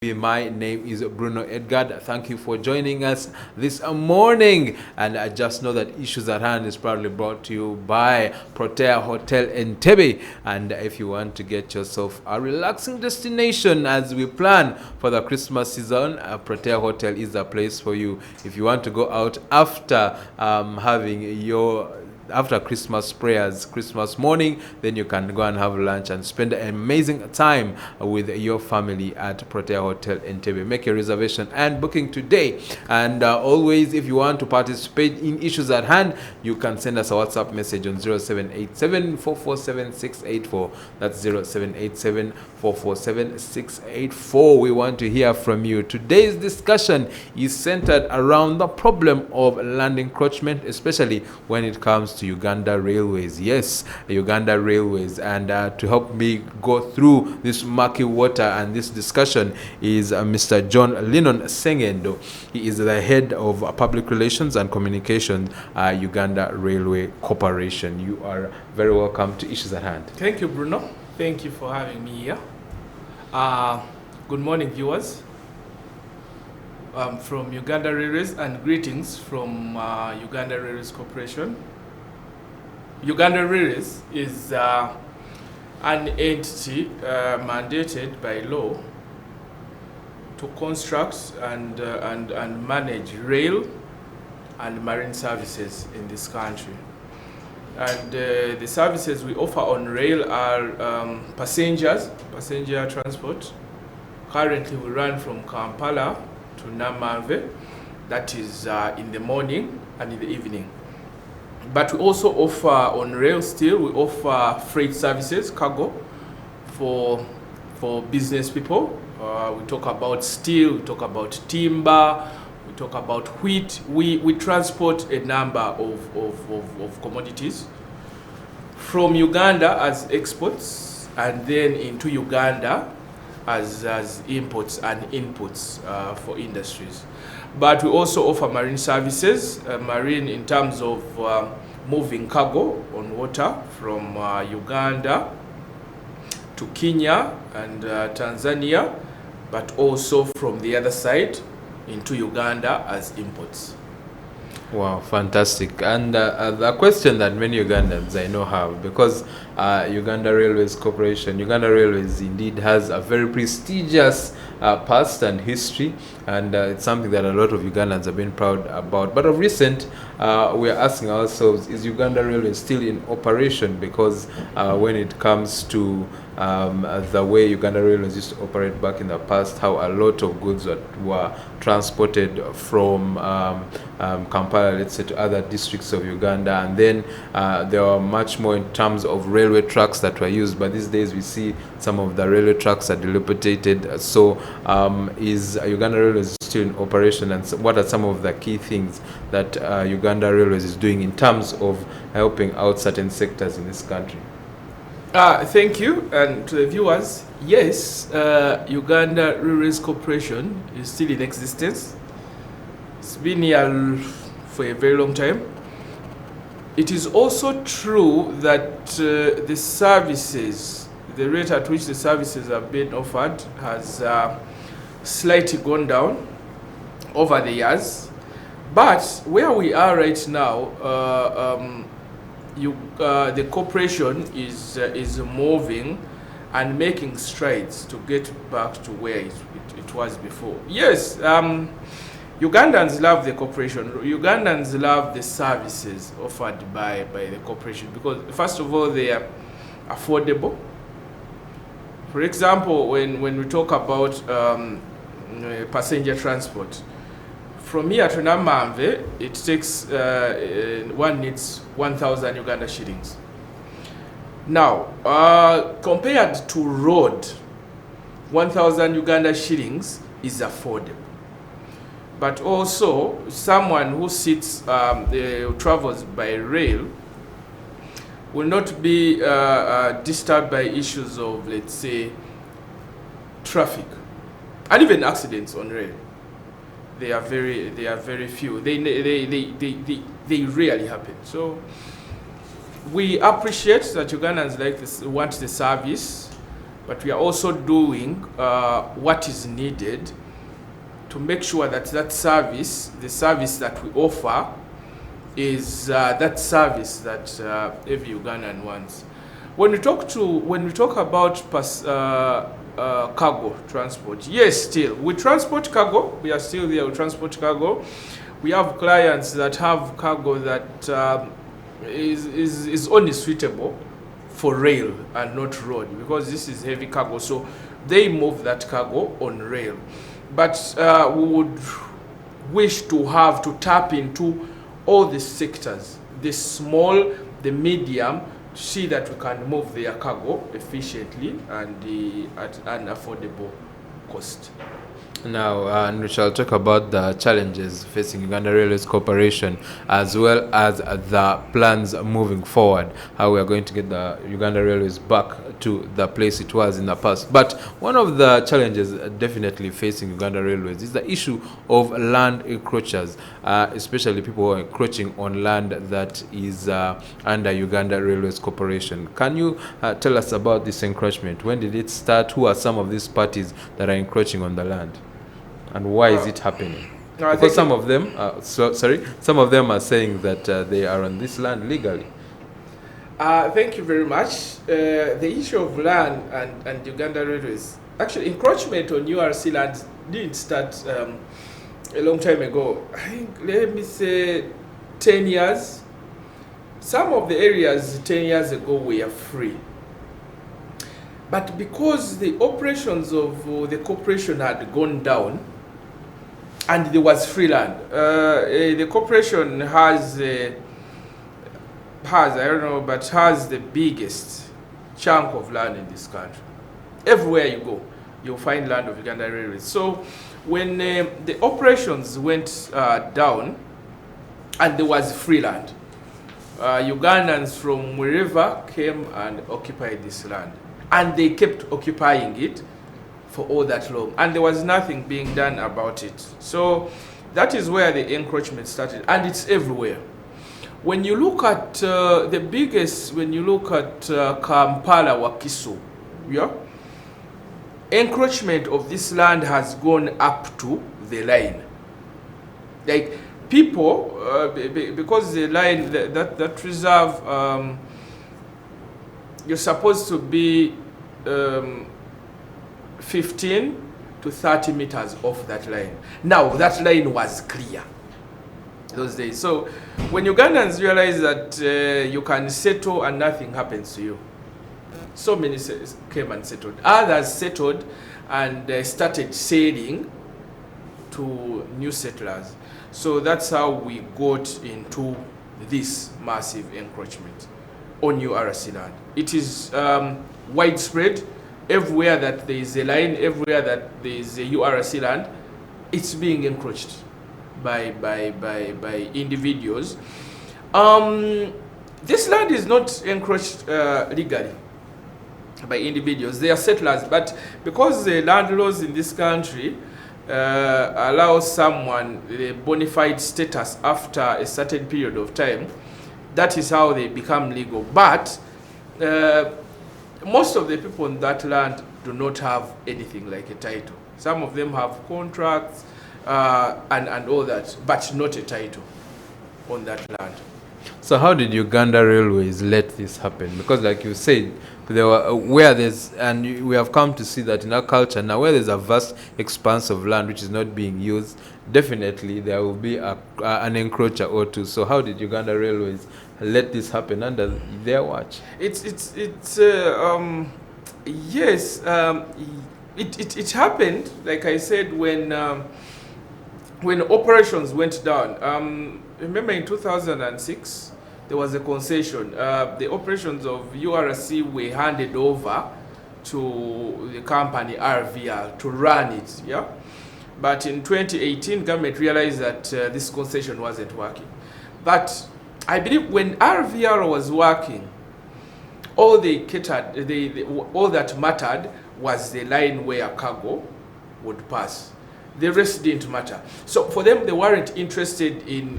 My name is Bruno Edgard. Thank you for joining us this morning. And I just know that Issues at Hand is proudly brought to you by Protea Hotel Entebbe. And if you want to get yourself a relaxing destination as we plan for the Christmas season, Protea Hotel is a place for you. If you want to go out after after Christmas prayers, Christmas morning, then you can go and have lunch and spend an amazing time with your family at Protea Hotel Entebbe. Make your reservation and booking today. And always, if you want to participate in Issues at Hand, you can send us a WhatsApp message on 0787 447 684. That's 0787 447 684. We want to hear from you. Today's discussion is centered around the problem of land encroachment, especially when it comes to Uganda Railways. Yes, Uganda Railways. And to help me go through this murky water and this discussion is Mr. John Linonn Ssengendo. He is the head of public relations and communications, Uganda Railway Corporation. You are very welcome to Issues at Hand. Thank you, Bruno. Thank you for having me here. Good morning, viewers. From Uganda Railways, and greetings from Uganda Railways Corporation. Uganda Railways is an entity mandated by law to construct and manage rail and marine services in this country. And the services we offer on rail are passenger transport. Currently we run from Kampala to Namave, that is in the morning and in the evening. But we also offer on rail still, we offer freight services, cargo, for business people. We talk about steel, we talk about timber, we talk about wheat. We transport a number of commodities from Uganda as exports and then into Uganda as imports and inputs for industries. But we also offer marine services, marine in terms of moving cargo on water from Uganda to Kenya and Tanzania, but also from the other side into Uganda as imports. Wow, fantastic. And the question that many Ugandans I know have, because Uganda Railways Corporation, Uganda Railways indeed has a very prestigious past and history, and it's something that a lot of Ugandans have been proud about. But of recent, we are asking ourselves, is Uganda Railways still in operation? Because when it comes to the way Uganda Railways used to operate back in the past, how a lot of goods were transported from Kampala, let's say, to other districts of Uganda, and then there were much more in terms of railway tracks that were used. But these days we see some of the railway tracks are dilapidated. So is Uganda Railways still in operation, and what are some of the key things that Uganda Railways is doing in terms of helping out certain sectors in this country? Thank you, and to the viewers, yes, Uganda Railways Corporation is still in existence. It's been here for a very long time. It is also true that the services, the rate at which the services are being offered has slightly gone down over the years. But where we are right now, the corporation is moving and making strides to get back to where it was before. Yes, Ugandans love the corporation. Ugandans love the services offered by the corporation because, first of all, they are affordable. For example, when we talk about passenger transport, from here to Namave, it takes, one needs 1,000 Uganda shillings. Now, compared to road, 1,000 Uganda shillings is affordable. But also, someone who travels by rail will not be disturbed by issues of, let's say, traffic and even accidents on rail. They are very few. They rarely happen. So we appreciate that Ugandans want the service but we are also doing what is needed to make sure that the service that we offer is that service that every Ugandan wants. When we talk about cargo transport, yes, still we transport cargo. We are still there. We transport cargo. We have clients that have cargo that is only suitable for rail and not road, because this is heavy cargo. So they move that cargo on rail. But we would wish to tap into all the sectors, the small, the medium, to see that we can move their cargo efficiently and at an affordable cost. Now, and we shall talk about the challenges facing Uganda Railways Corporation, as well as the plans moving forward, how we are going to get the Uganda Railways back to the place it was in the past. But one of the challenges definitely facing Uganda Railways is the issue of land encroachers, especially people who are encroaching on land that is under Uganda Railways Corporation. Can you tell us about this encroachment? When did it start? Who are some of these parties that are encroaching on the land? And why is it happening? Because some of them are saying that they are on this land legally. Thank you very much. The issue of land and Uganda Railways, actually encroachment on URC land didn't start a long time ago. I think, let me say 10 years. Some of the areas 10 years ago were free. But because the operations of the corporation had gone down, and there was free land. The corporation has the biggest chunk of land in this country. Everywhere you go, you'll find land of Uganda Railways. So when the operations went down and there was free land, Ugandans from wherever came and occupied this land. And they kept occupying it for all that long, and there was nothing being done about it. So that is where the encroachment started, and it's everywhere. When you look at Kampala Wakiso, yeah, encroachment of this land has gone up to the line. Like people, because the line, that reserve, you're supposed to be 15 to 30 meters off that line. Now, that line was clear those days. So, when Ugandans realize that you can settle and nothing happens to you, so many came and settled. Others settled and started selling to new settlers. So, that's how we got into this massive encroachment on URC land. It is widespread. Everywhere that there is a line, everywhere that there is a URC land, it's being encroached by individuals. This land is not encroached legally by individuals. They are settlers, but because the land laws in this country allow someone a bona fide status after a certain period of time, that is how they become legal. But most of the people on that land do not have anything like a title. Some of them have contracts and all that, but not a title on that land. So how did Uganda Railways let this happen? Because like you said, there were where there's, and we have come to see that in our culture now, where there's a vast expanse of land which is not being used, definitely there will be an encroacher or two. So how did Uganda Railways let this happen under their watch? It happened, like I said, when operations went down. Remember in 2006, there was a concession. The operations of URC were handed over to the company RVR to run it. Yeah, but in 2018, government realized that this concession wasn't working. But I believe when RVR was working, all they catered, all that mattered was the line where cargo would pass. The rest didn't matter. So for them, they weren't interested in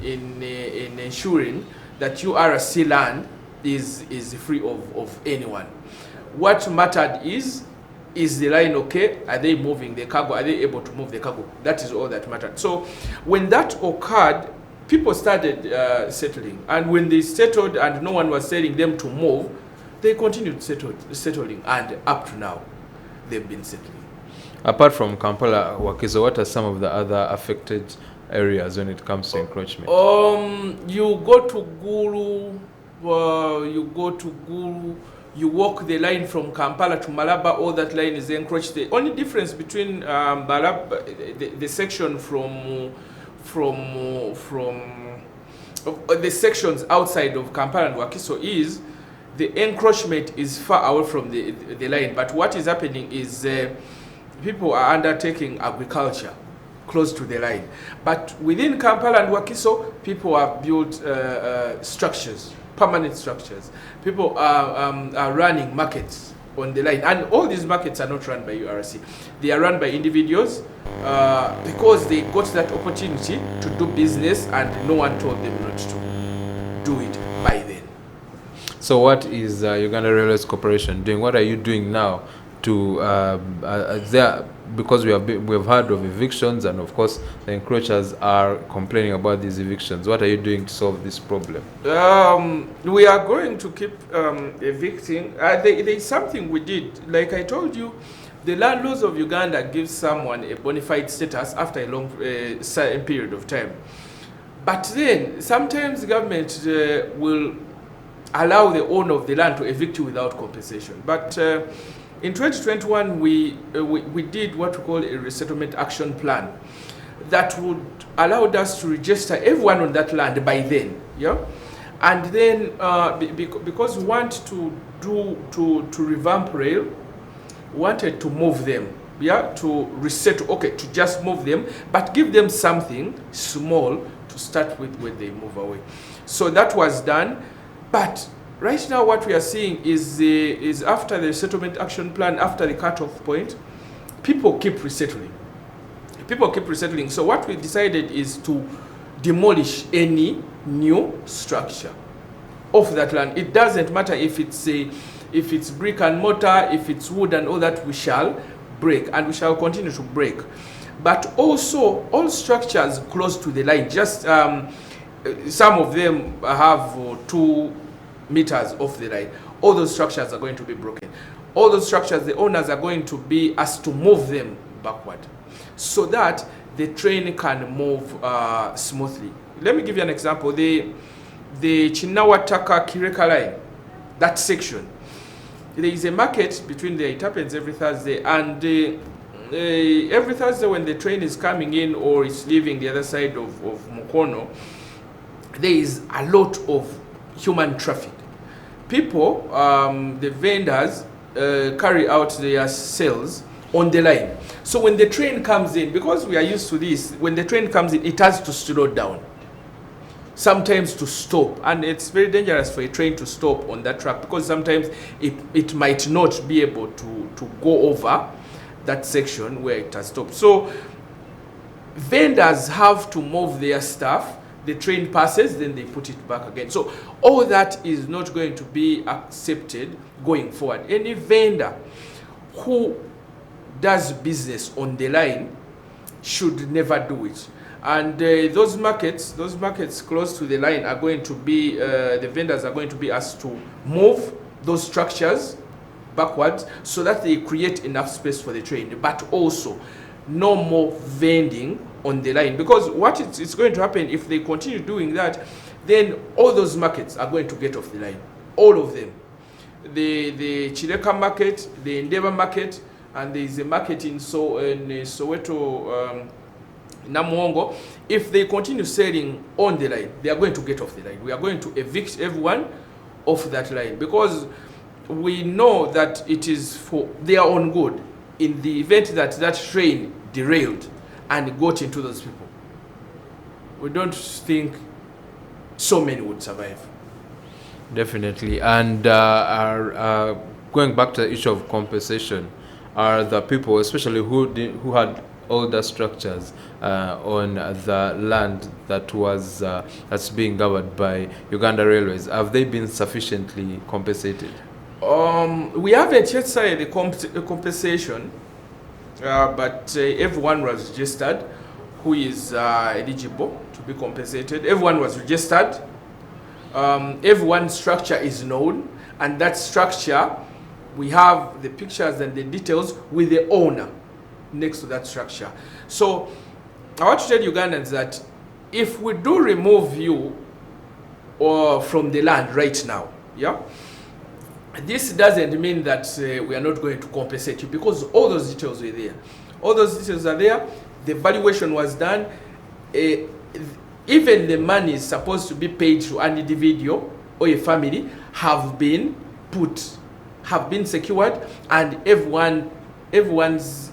ensuring that URC land is free of anyone. What mattered is Is the line okay? Are they moving the cargo? Are they able to move the cargo? That is all that mattered. So when that occurred, people started settling. And when they settled and no one was telling them to move, they continued settling. And up to now, they've been settling. Apart from Kampala, Wakiso, what are some of the other affected areas when it comes to encroachment? You go to Gulu, you walk the line from Kampala to Malaba, all that line is encroached. The only difference between Malaba, the section from the sections outside of Kampala and Wakiso is the encroachment is far away from the line. But what is happening is people are undertaking agriculture close to the line. But within Kampala and Wakiso, people have built structures, permanent structures. People are running markets on the line. And all these markets are not run by URC. They are run by individuals because they got that opportunity to do business and no one told them not to do it by then. So what is Uganda Railways Corporation doing? What are you doing now to because we have heard of evictions, and of course the encroachers are complaining about these evictions. What are you doing to solve this problem? We are going to keep evicting. There is something we did. Like I told you, the land laws of Uganda gives someone a bona fide status after a long period of time. But then sometimes the government will allow the owner of the land to evict you without compensation. But in 2021, we did what we call a resettlement action plan that would allow us to register everyone on that land by then, yeah. And then because we want to revamp rail, wanted to move them, yeah, to resettle, okay, to just move them, but give them something small to start with when they move away. So that was done, but right now what we are seeing is after the settlement action plan, after the cutoff point, people keep resettling. People keep resettling. So what we decided is to demolish any new structure of that land. It doesn't matter if it's brick and mortar, if it's wood and all that, we shall break, and we shall continue to break. But also all structures close to the line, just some of them have 2 meters off the line. All those structures are going to be broken. All those structures, the owners are going to be asked to move them backward so that the train can move smoothly. Let me give you an example. The Chinawataka Kireka line, that section, there is a market between there. It happens every Thursday, and every Thursday when the train is coming in or it's leaving the other side of Mukono, there is a lot of human traffic. People, the vendors, carry out their sales on the line. So when the train comes in, because we are used to this, when the train comes in, it has to slow down, sometimes to stop. And it's very dangerous for a train to stop on that track because sometimes it might not be able to go over that section where it has stopped. So vendors have to move their stuff. The train passes, then they put it back again. So all that is not going to be accepted going forward. Any vendor who does business on the line should never do it. And those markets close to the line are going to be, the vendors are going to be asked to move those structures backwards so that they create enough space for the train, but also no more vending on the line, because what it's going to happen if they continue doing that, then all those markets are going to get off the line, all of them. The Chileka market, the Endeavour market, and there is a market in Soweto, Namuongo. If they continue selling on the line, they are going to get off the line. We are going to evict everyone off that line because we know that it is for their own good in the event that that train derailed and got into those people. We don't think so many would survive. Definitely. And going back to the issue of compensation, are the people, especially who had older structures on the land that was that's being governed by Uganda Railways, have they been sufficiently compensated? We haven't yet started the compensation, but everyone was registered who is eligible to be compensated. Everyone was registered. Everyone's structure is known, and that structure, we have the pictures and the details with the owner next to that structure. So I want to tell Ugandans that if we do remove you from the land right now, yeah, this doesn't mean that we are not going to compensate you, because all those details were there. All those details are there. The valuation was done. Even the money is supposed to be paid to an individual or a family have been secured, and everyone's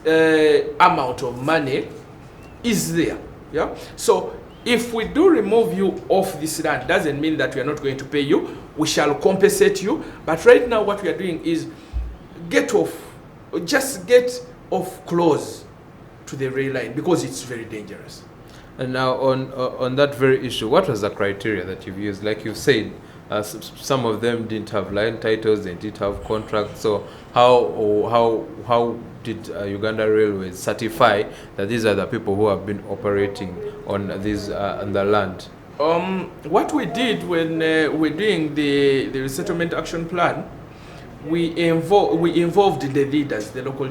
amount of money is there. Yeah. So if we do remove you off this land, doesn't mean that we are not going to pay you. We shall compensate you. But right now, what we are doing is just get off close to the rail line, because it's very dangerous. And now on that very issue, what was the criteria that you've used? Like you've said, some of them didn't have line titles, they didn't have contracts. So how did Uganda Railways certify that these are the people who have been operating on the land? What we did when we're doing the resettlement action plan, we involved the leaders, the local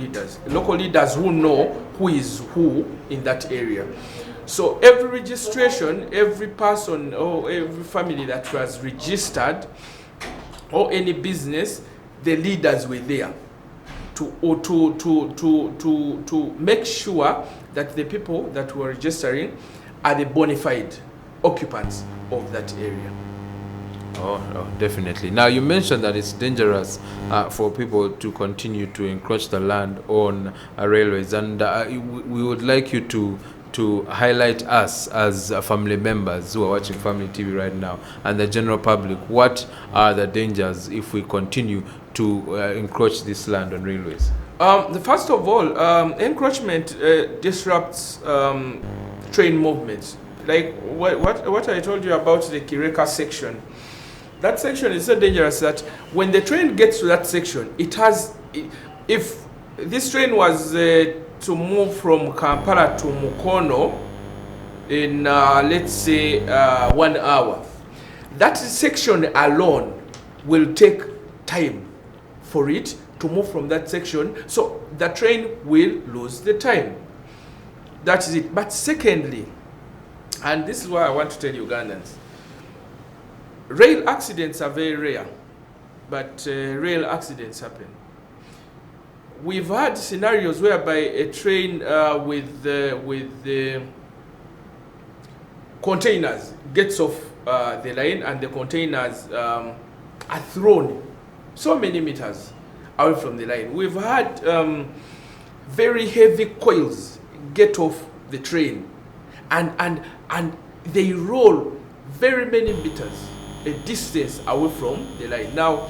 leaders who know who is who in that area. So every registration, every person or every family that was registered, or any business, the leaders were there to make sure that the people that were registering are the bona fide occupants of that area. Oh, definitely. Now, you mentioned that it's dangerous for people to continue to encroach the land on railways, and we would like you to highlight us as family members who are watching Family TV right now, and the general public. What are the dangers if we continue to encroach this land on railways? First of all, encroachment disrupts train movements. Like what I told you about the Kireka section. That section is so dangerous that when the train gets to that section, if this train was to move from Kampala to Mukono in let's say 1 hour, that section alone will take time for it to move from that section, so the train will lose the time. That is it. But secondly, and this is why I want to tell Ugandans, rail accidents are very rare, but rail accidents happen. We've had scenarios whereby a train with the containers gets off the line, and the containers are thrown so many meters away from the line. We've had very heavy coils get off the train, and they roll very many meters a distance away from the line. Now,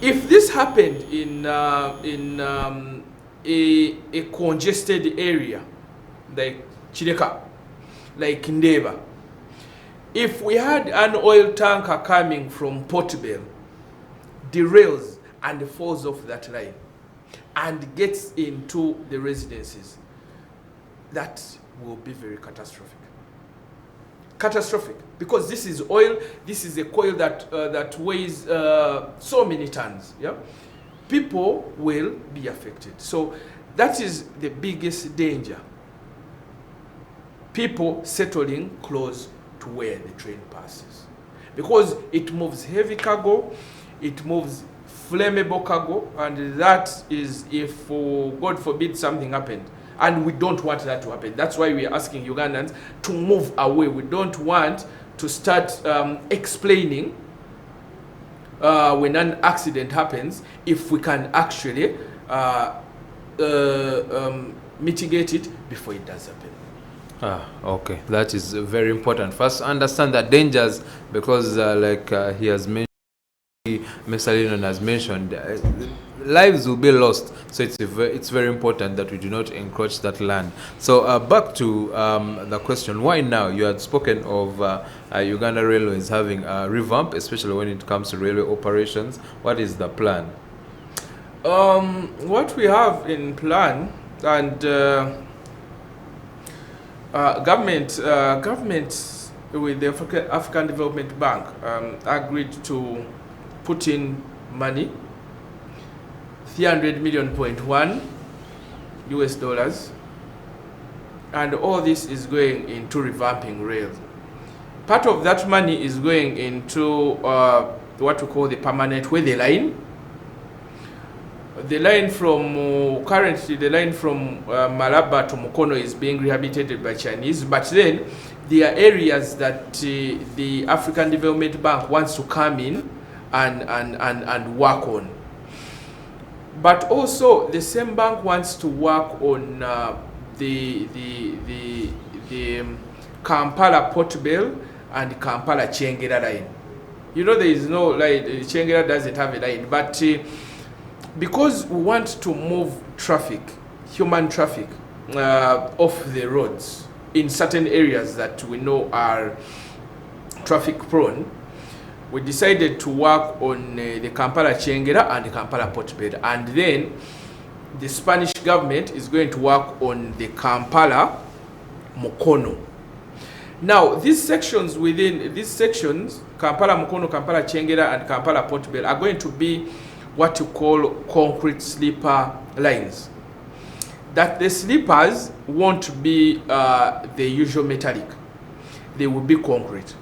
if this happened in a congested area like Chireka, like Ndeba, if we had an oil tanker coming from Port Bell, derails and falls off that line and gets into the residences, that will be very catastrophic. Catastrophic, because this is oil, this is a coil that weighs so many tons. Yeah, people will be affected. So that is the biggest danger. People settling close to where the train passes, because it moves heavy cargo, it moves flammable cargo, and that is if, God forbid, something happened. And we don't want that to happen. That's why we are asking Ugandans to move away. We don't want to start explaining when an accident happens, if we can actually mitigate it before it does happen. Okay, that is very important. First, understand the dangers, because like he has mentioned, already Mr. Linonn has mentioned, lives will be lost. So it's very important that we do not encroach that land. So back to the question, why now? You had spoken of Uganda Railways having a revamp, especially when it comes to railway operations. What is the plan? What we have in plan, and government with the African Development Bank agreed to put in money, 300 million US dollars, and all this is going into revamping rail. Part of that money is going into what we call the permanent weather line. The line from currently the line from Malaba to Mukono is being rehabilitated by Chinese, but then there are areas that the African Development Bank wants to come in and work on. But also the same bank wants to work on the Kampala Port Bell and Kampala Chengera line. You know, there is no line. Chengera doesn't have a line, but because we want to move traffic, human traffic, off the roads in certain areas that we know are traffic prone, we decided to work on the Kampala Chengera and the Kampala Port Bell, and then the Spanish government is going to work on the Kampala Mukono. Now, these sections within these sections, Kampala Mukono, Kampala Chengera, and Kampala Port Bell, are going to be what you call concrete sleeper lines. That the sleepers won't be the usual metallic. They will be concrete.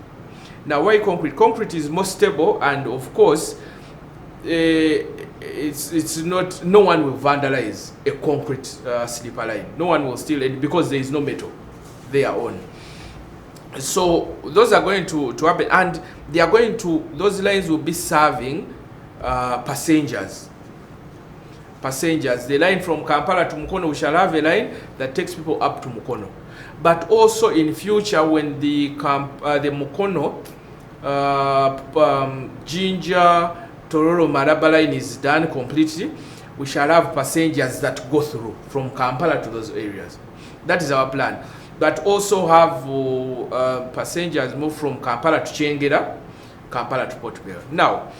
Now, why concrete? Concrete is more stable, and of course, it's not. No one will vandalize a concrete sleeper line. No one will steal it because there is no metal they are on. So those are going to happen, and they are going to. Those lines will be serving passengers. The line from Kampala to Mukono, we shall have a line that takes people up to Mukono. But also in future, when the Mukono, Jinja, Tororo, Maraba line is done completely, we shall have passengers that go through from Kampala to those areas. That is our plan. But also have passengers move from Kampala to Chengera, Kampala to Port Bell. Now,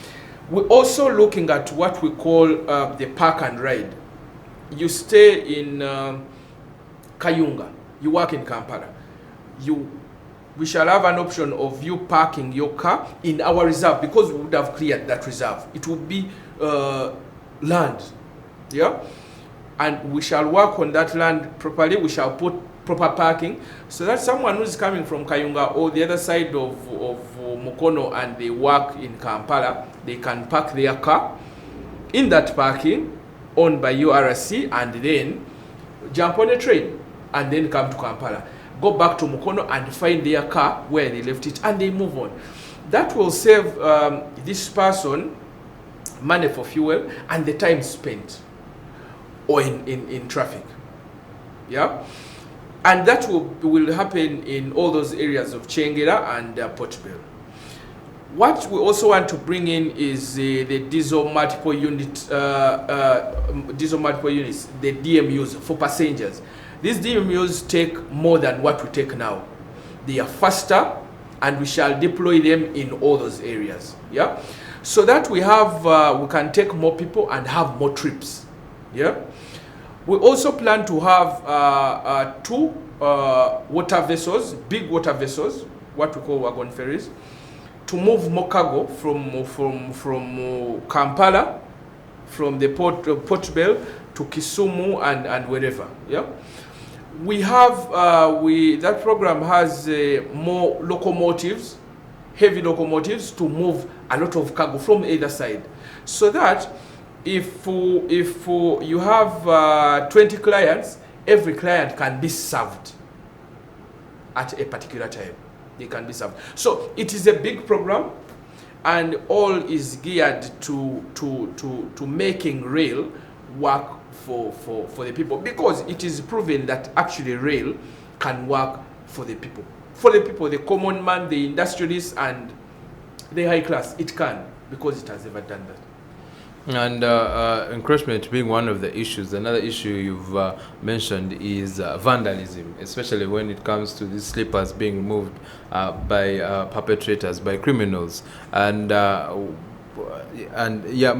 we're also looking at what we call the park and ride. You stay in Kayunga, you work in Kampala. We shall have an option of you parking your car in our reserve, because we would have cleared that reserve. It would be land, yeah? And we shall work on that land properly. We shall put proper parking, so that someone who is coming from Kayunga or the other side of Mukono and they work in Kampala, they can park their car in that parking owned by URC, and then jump on a train and then come to Kampala, go back to Mukono and find their car where they left it, and they move on. That will save this person money for fuel and the time spent or in traffic. Yeah. And that will happen in all those areas of Chengera and Port Bell. What we also want to bring in is the diesel multiple units, the DMUs for passengers. These DMUs take more than what we take now. They are faster, and we shall deploy them in all those areas. Yeah, so that we can take more people and have more trips. Yeah. We also plan to have two water vessels, big water vessels, what we call wagon ferries, to move more cargo from Kampala, from the Port Bell to Kisumu and wherever. Yeah, we have that program has more locomotives, heavy locomotives, to move a lot of cargo from either side, so that if you have 20 clients, every client can be served at a particular time. They can be served. So it is a big program, and all is geared to making rail work for the people, because it is proven that actually rail can work for the people. For the people, the common man, the industrialists, and the high class, it can. because it has ever done that. And encroachment being one of the issues, another issue you've mentioned is vandalism, especially when it comes to these sleepers being removed by perpetrators, by criminals. And yeah,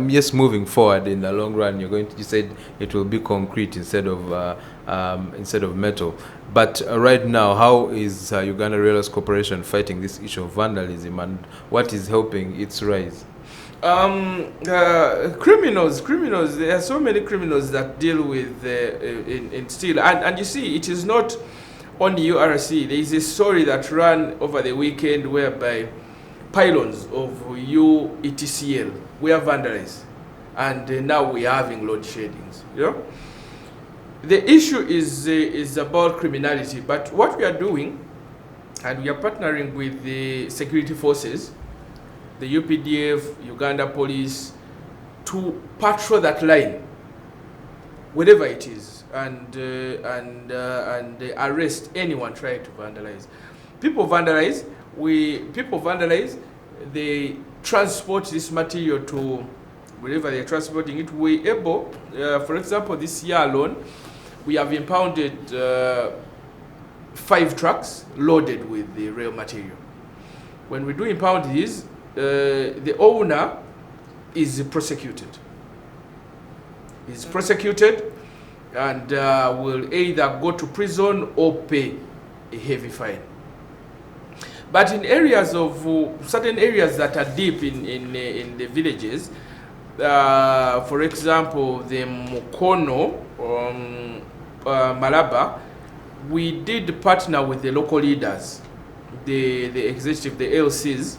yes, moving forward in the long run, you said it will be concrete instead of metal. But right now, how is Uganda Railways Corporation fighting this issue of vandalism, and what is helping its rise? Criminals, there are so many criminals that deal with in steel, and you see, it is not only URC. There is a story that ran over the weekend whereby pylons of UETCL were vandalized, and now we are having load sheddings. You know, the issue is about criminality, but what we are doing, and we are partnering with the security forces, the UPDF, Uganda Police, to patrol that line, wherever it is, and arrest anyone trying to vandalize. People vandalize. They transport this material to wherever they're transporting it. We're able, for example, this year alone, we have impounded 5 trucks loaded with the rail material. When we do impound these, the owner is prosecuted. He's prosecuted and will either go to prison or pay a heavy fine. But in areas of certain areas that are deep in the villages, for example, the Mukono, Malaba, we did partner with the local leaders, the executive, the LCs,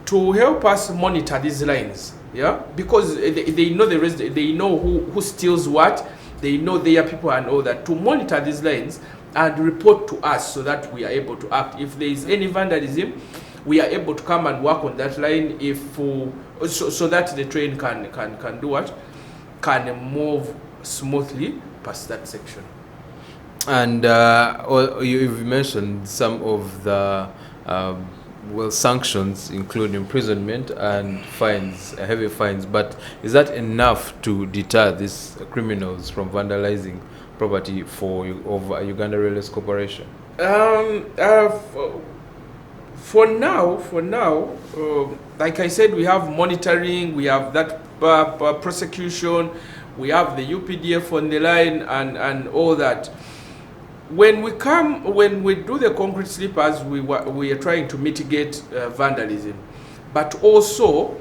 to help us monitor these lines, yeah, because they know the rest, they know who steals what, they know their people and all that, to monitor these lines and report to us so that we are able to act. If there is any vandalism, we are able to come and work on that line so that the train can do what? Can move smoothly past that section. And you've mentioned some of the sanctions include imprisonment and fines, heavy fines, but is that enough to deter these criminals from vandalizing property of Uganda Railways Corporation? For now, like I said, we have monitoring, we have that prosecution, we have the UPDF on the line and all that. When we do the concrete sleepers, we are trying to mitigate vandalism, but also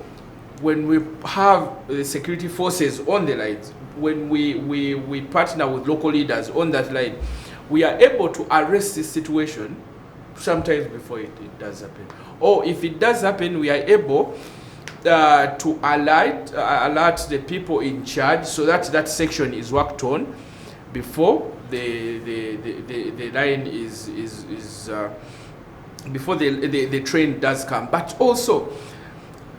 when we have the security forces on the lines, when we partner with local leaders on that line, we are able to arrest this situation sometimes before it does happen. Or if it does happen, we are able to alert the people in charge so that that section is worked on before the line is before the train does come. But also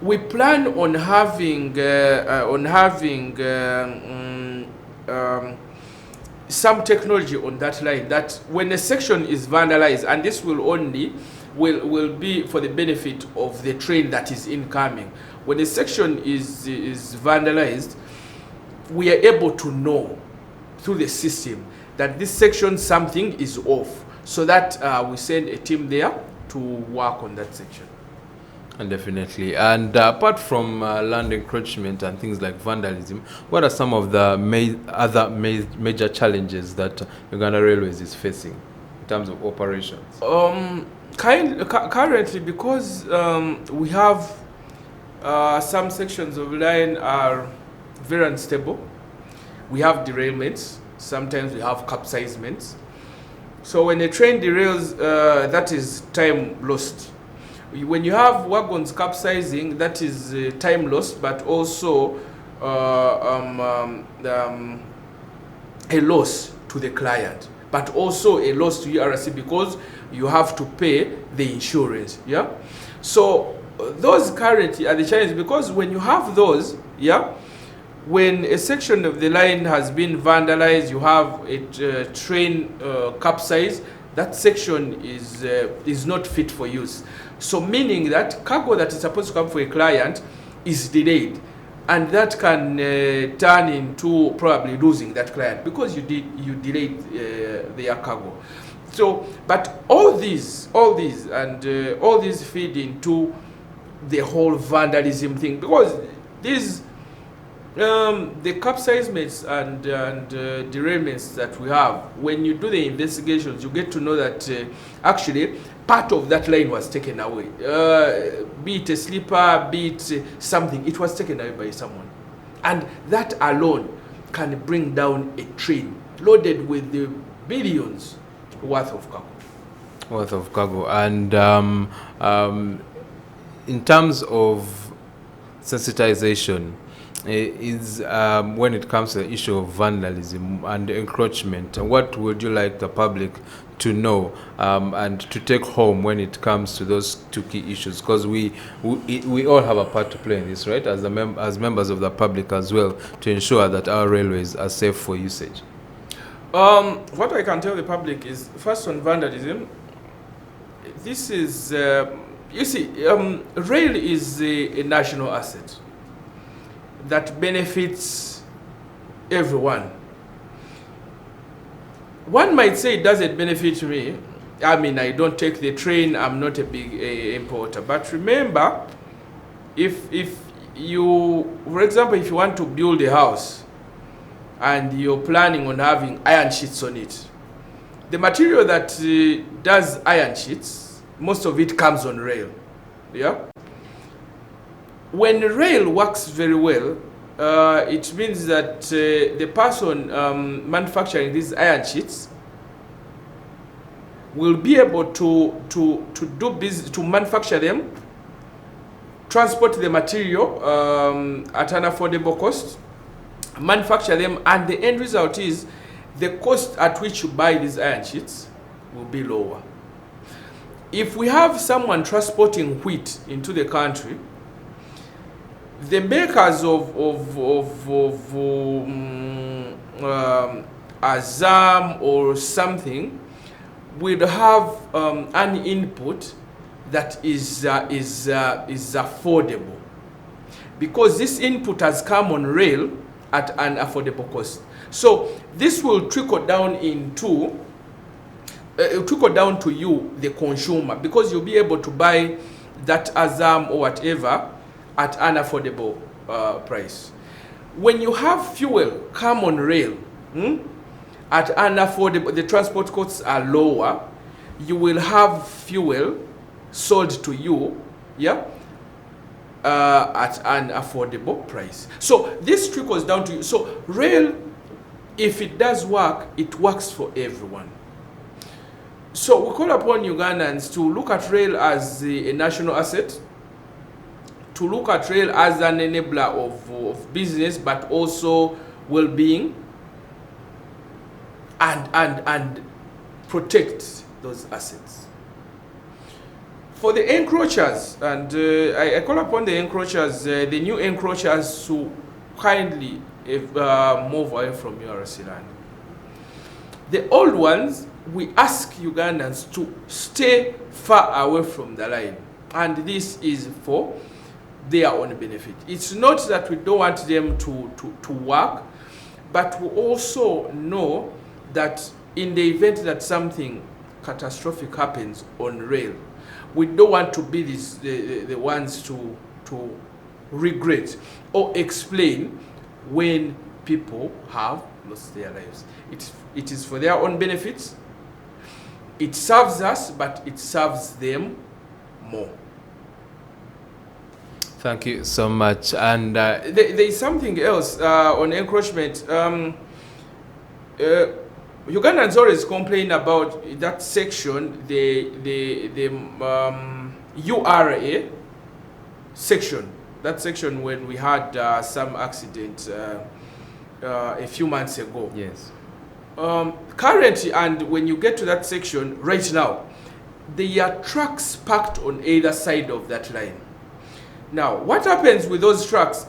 we plan on having some technology on that line, that when a section is vandalized, and this will be for the benefit of the train that is incoming. When a section is vandalized, we are able to know through the system that this section something is off, so that we send a team there to work on that section. And definitely. And apart from land encroachment and things like vandalism, what are some of the other major challenges that Uganda Railways is facing in terms of operations? Currently, because we have some sections of line are very unstable, we have derailments, sometimes we have capsizements. So when a train derails, that is time lost. When you have wagons capsizing, that is time lost, but also a loss to the client, but also a loss to URC because you have to pay the insurance. Yeah. So those currently are the challenges, because when you have those, yeah, when a section of the line has been vandalized, you have a train capsized, that section is not fit for use. So meaning that cargo that is supposed to come for a client is delayed, and that can turn into probably losing that client because you delayed their cargo. So, but all these feed into the whole vandalism thing, because these the capsizements and derailments that we have, when you do the investigations, you get to know that actually part of that line was taken away. Be it a slipper, be it something, it was taken away by someone. And that alone can bring down a train loaded with the billions worth of cargo. And in terms of sensitization, is when it comes to the issue of vandalism and encroachment, what would you like the public to know and to take home when it comes to those two key issues? Because we all have a part to play in this, right? As members of the public as well, to ensure that our railways are safe for usage. What I can tell the public is, first on vandalism, this is, you see, rail is a national asset that benefits everyone. One might say it doesn't benefit me. I mean, I don't take the train, I'm not a big importer. But remember, if you, for example, if you want to build a house and you're planning on having iron sheets on it, the material that does iron sheets, most of it comes on rail. Yeah? When rail works very well, it means that the person manufacturing these iron sheets will be able to do business, to manufacture them, transport the material at an affordable cost, manufacture them, and the end result is the cost at which you buy these iron sheets will be lower. If we have someone transporting wheat into the country, the makers of Azam or something will have an input that is affordable, because this input has come on rail at an affordable cost. So this will trickle down into trickle down to you, the consumer, because you'll be able to buy that Azam or whatever at an affordable price. When you have fuel come on rail at an affordable, the transport costs are lower, you will have fuel sold to you, yeah, at an affordable price. So this trickles down to you. So rail, if it does work, it works for everyone. So we call upon Ugandans to look at rail as a national asset, to look at rail as an enabler of business, but also well-being, and protect those assets. For the encroachers, and I call upon the encroachers, the new encroachers, to kindly move away from URC land. The old ones, we ask Ugandans to stay far away from the line, and this is for their own benefit. It's not that we don't want them to work, but we also know that in the event that something catastrophic happens on rail, we don't want to be the ones to regret or explain when people have lost their lives. It is for their own benefits. It serves us, but it serves them more. Thank you so much. And there is something else on encroachment. Ugandans always complain about that section, the URA section. That section when we had some accident a few months ago. yes, Currently, and when you get to that section right now, there are trucks parked on either side of that line. Now, what happens with those trucks?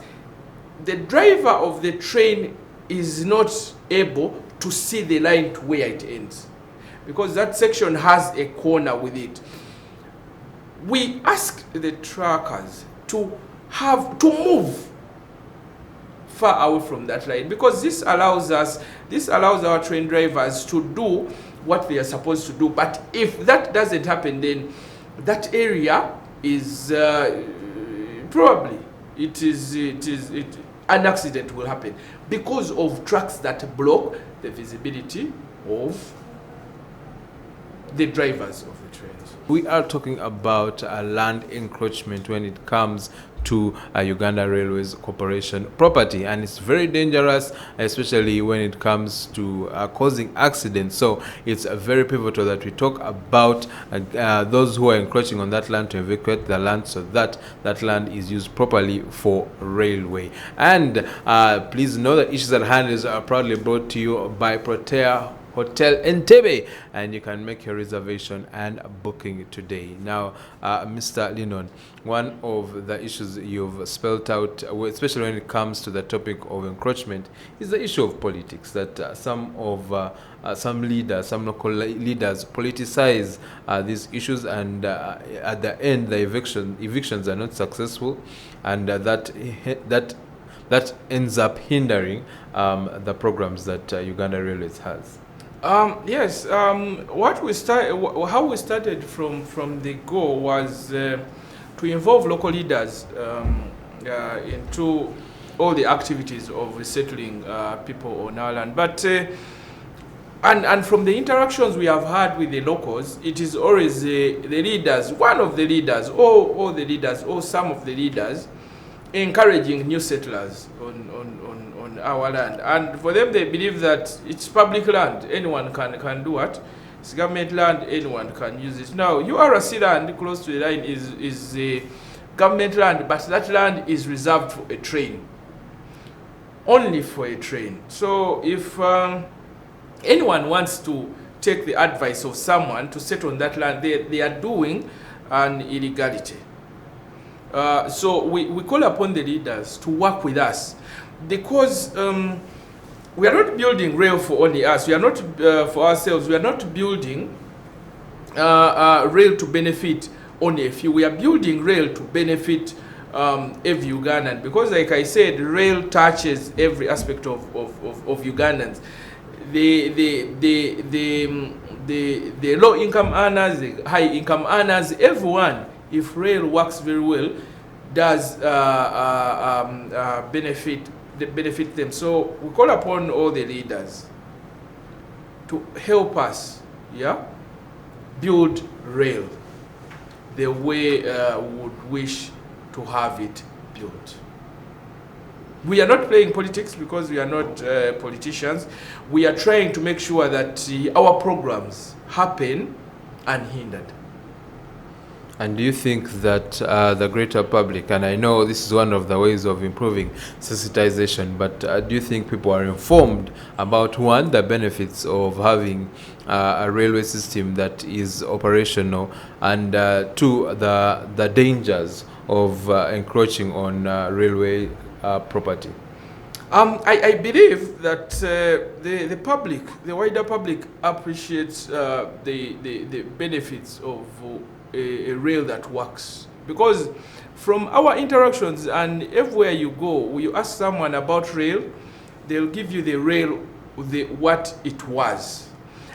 The driver of the train is not able to see the line to where it ends, because that section has a corner with it. We ask the truckers to have to move far away from that line, because this allows our train drivers to do what they are supposed to do. But if that doesn't happen, then that area is probably an accident will happen because of tracks that block the visibility of the drivers of the trains. We are talking about land encroachment when it comes to Uganda Railways Corporation property, and it's very dangerous, especially when it comes to causing accidents. So it's very pivotal that we talk about those who are encroaching on that land to evacuate the land so that that land is used properly for railway. And please know that Issues at Hand is proudly brought to you by Protea Hotel Entebbe, and you can make your reservation and booking today. Now, Mr. Linonn, one of the issues you've spelled out, especially when it comes to the topic of encroachment, is the issue of politics. That some leaders, some local leaders, politicize these issues, and at the end, the evictions are not successful, and that ends up hindering the programs that Uganda Railways has. Yes. How we started from the go was to involve local leaders into all the activities of resettling people on our land. But and from the interactions we have had with the locals, it is always the leaders, one of the leaders, or the leaders, or some of the leaders, encouraging new settlers on our land. And for them, they believe that it's public land, anyone can do what? It's government land, anyone can use it. Now, URC land close to the line is a government land, but that land is reserved for a train, only for a train. So if anyone wants to take the advice of someone to settle on that land, they are doing an illegality. So we call upon the leaders to work with us, because we are not building rail for only us. We are not for ourselves. We are not building rail to benefit only a few. We are building rail to benefit every Ugandan, because, like I said, rail touches every aspect of Ugandans. The low income earners, the high income earners, everyone, if rail works very well, does benefit them. So we call upon all the leaders to help us, build rail the way we would wish to have it built. We are not playing politics, because we are not politicians. We are trying to make sure that our programs happen unhindered. And do you think that the greater public, and I know this is one of the ways of improving sensitization, but do you think people are informed about, one, the benefits of having a railway system that is operational, and two, the dangers of encroaching on railway property? I believe that the public, the wider public, appreciates the benefits of a rail that works, because from our interactions and everywhere you go, you ask someone about rail, they'll give you the rail, what it was,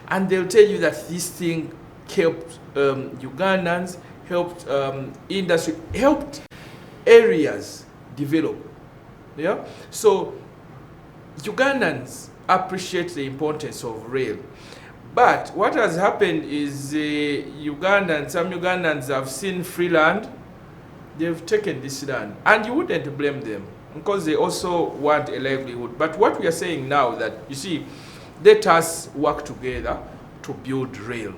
and they'll tell you that this thing helped Ugandans, helped industry, helped areas develop. So Ugandans appreciate the importance of rail. But what has happened is some Ugandans have seen free land, they've taken this land. And you wouldn't blame them, because they also want a livelihood. But what we are saying now, that, you see, let us work together to build rail.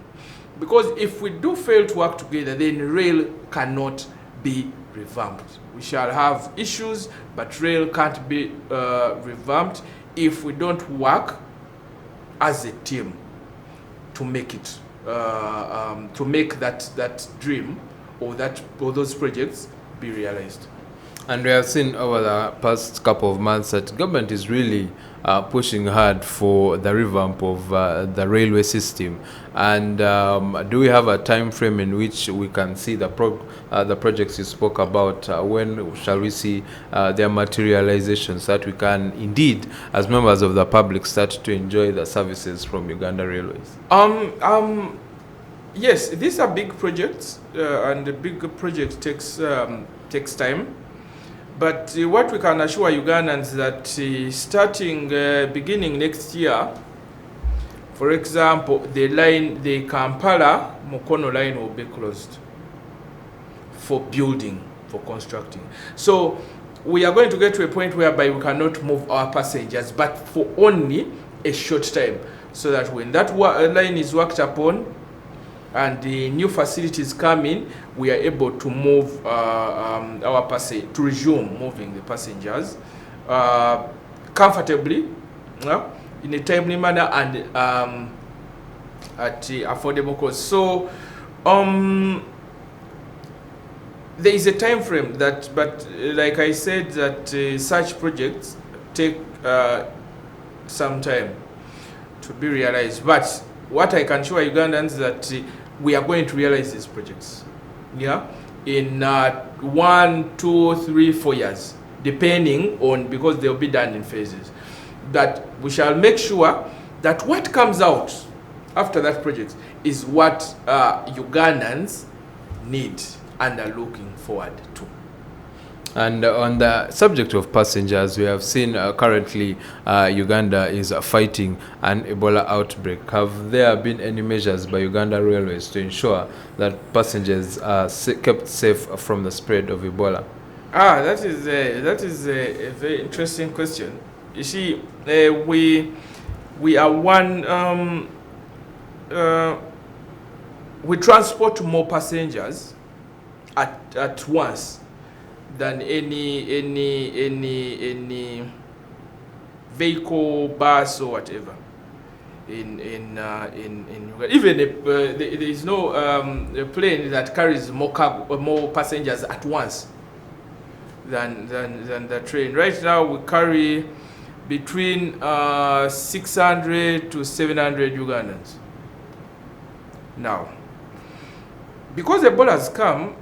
Because if we do fail to work together, then rail cannot be revamped. We shall have issues, but rail can't be revamped if we don't work as a team to make it, to make that dream or those projects be realized. And we have seen over the past couple of months that government is really pushing hard for the revamp of the railway system. And do we have a time frame in which we can see the projects you spoke about? When shall we see their materialization, so that we can indeed, as members of the public, start to enjoy the services from Uganda Railways? Yes, these are big projects, and the big project takes time. But what we can assure Ugandans that starting beginning next year, for example, the Kampala Mukono line will be closed for building, for constructing. So we are going to get to a point whereby we cannot move our passengers, but for only a short time, so that when that line is worked upon and the new facilities come in, we are able to move to resume moving the passengers comfortably, in a timely manner, and at affordable cost. So there is a time frame that, but like I said, that such projects take some time to be realized. But what I can show Ugandans that we are going to realize these projects, in 1, 2, 3, 4 years, depending on, because they'll be done in phases. That we shall make sure that what comes out after that project is what Ugandans need and are looking forward to. And on the subject of passengers, we have seen currently Uganda is fighting an Ebola outbreak. Have there been any measures by Uganda Railways to ensure that passengers are kept safe from the spread of Ebola? That is a very interesting question. You see, we are one. We transport more passengers at once than any vehicle, bus or whatever. In even there is no a plane that carries more passengers at once than the train. Right now we carry between 600 to 700 Ugandans. Now, because Ebola has come,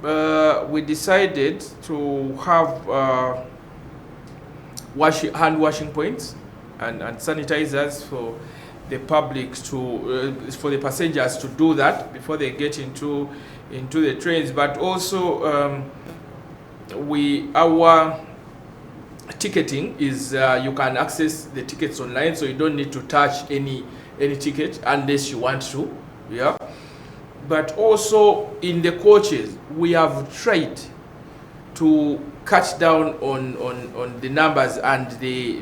we decided to have hand washing points and sanitizers for the public for the passengers to do that before they get into the trains. But also, our ticketing is you can access the tickets online, so you don't need to touch any ticket unless you want to. Yeah. But also in the coaches, we have tried to cut down on the numbers and the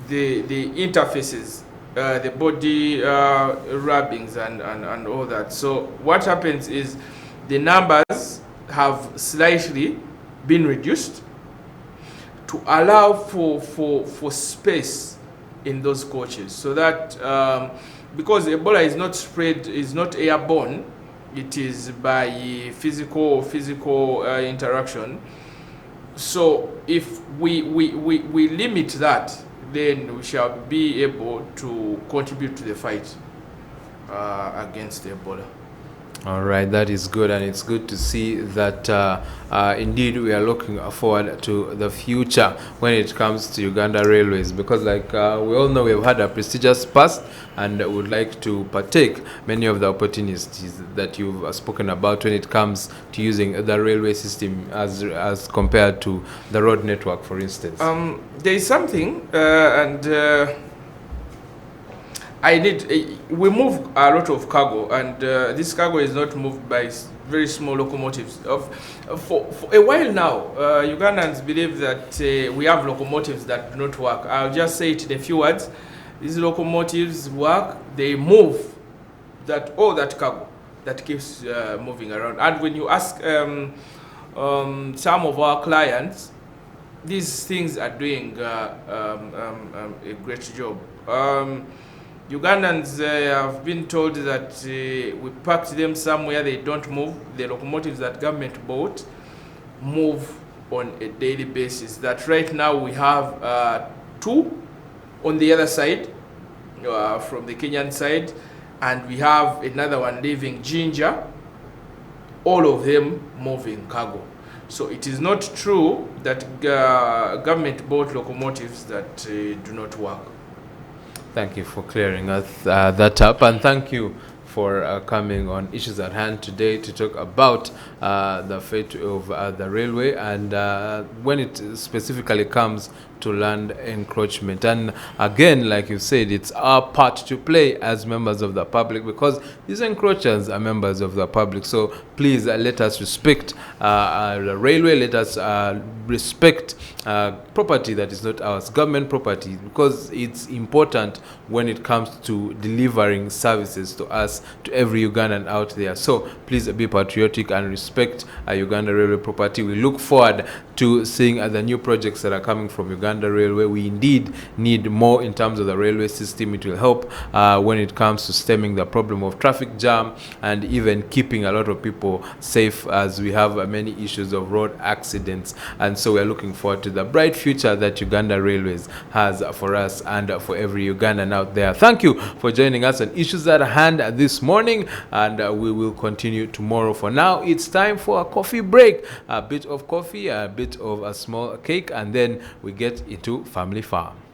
interfaces, the body rubbings and all that. So what happens is the numbers have slightly been reduced to allow for space in those coaches, so that because Ebola is not spread, is not airborne, it is by physical interaction. So if we limit that, then we shall be able to contribute to the fight against Ebola. All right, that is good, and it's good to see that indeed we are looking forward to the future when it comes to Uganda Railways, because like we all know, we've had a prestigious past and would like to partake many of the opportunities that you've spoken about when it comes to using the railway system as compared to the road network, for instance. There is something, and we move a lot of cargo, and this cargo is not moved by very small locomotives. For a while now, Ugandans believe that we have locomotives that do not work. I'll just say it in a few words. These locomotives work. They move all that cargo that keeps moving around. And when you ask some of our clients, these things are doing a great job. Ugandans have been told that we parked them somewhere, they don't move. The locomotives that government bought move on a daily basis. That right now we have 2 on the other side, from the Kenyan side, and we have another one leaving Jinja, all of them moving cargo. So it is not true that government bought locomotives that do not work. Thank you for clearing us that up, and thank you for coming on Issues at Hand today to talk about the fate of the railway, and when it specifically comes to land encroachment. And again, like you said, it's our part to play as members of the public, because these encroachers are members of the public. So please let us respect the railway, let us respect property that is not ours, government property, because it's important when it comes to delivering services to us, to every Ugandan out there. So please be patriotic and respect Uganda Railway property. We look forward to seeing the new projects that are coming from Uganda Railway. We indeed need more in terms of the railway system. It will help when it comes to stemming the problem of traffic jam and even keeping a lot of people safe, as we have many issues of road accidents. And so we're looking forward to the bright future that Uganda Railways has for us and for every Ugandan out there. Thank you for joining us on Issues at Hand this morning, and we will continue tomorrow. For now, it's time for a coffee break. A bit of coffee, a bit of a small cake, and then we get into Family Farm.